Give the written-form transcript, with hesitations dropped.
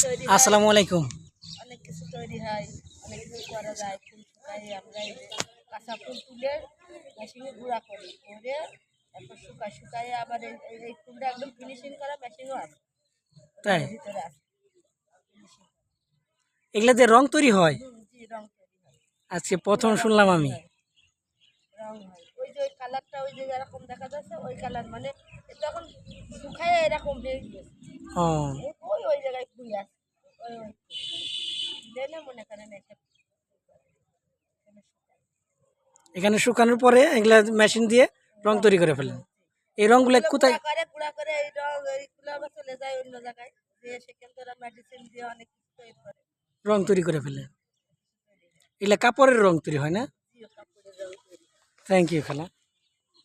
তৈরি হয়, আসসালামু আলাইকুম। অনেক কিছু তৈরি হয়, অনেক কিছু করা যায়। ফুল শুকাই আমরা এই যে কাঁচা ফুল তুলে মেশিনে গুঁড়া করি, করে তারপর শুকাই আবার এই ফুলটা একদম ফিনিশিং করা মেশিনও আছে, তাই ঘরের ভিতরে আছে ফিনিশিং। এগুলা দিয়ে রং তৈরি হয়? জি, রং তৈরি হয়, আজকে প্রথম পুরা রং শুনলাম তৈরি আমি। হয়, রং হয়। ওই যে ওই কালারটা ওই যে এরকম দেখা যাচ্ছে ওই কালার মানে এটা এখন শুকায় এরকম হয়ে গেছে। ও, ওই ওই জায়গায় ফুল আছে, ওই ওই দিলে না মনে করেন এসে এখানে শুকায়। এখানে শুকানোর পরে এগুলা মেশিন দিয়ে রং রং তৈরি করে তৈরি ফেলেন। হয়, এই রংগুলা ওগুলো কোথায় গুঁড়া করে এই রং এইগুলো আবার চলে যায় অন্য জায়গায়, দিয়ে সেখান থেকে মেডিসিন দিয়ে অনেক কিছু তৈরি করে। রং তৈরি করে ফেলেন? এগুলা কাপড়ের রং তৈরি হয় না? জিও কাপড়ের রং তৈরি। থ্যাংক ইউ খালা।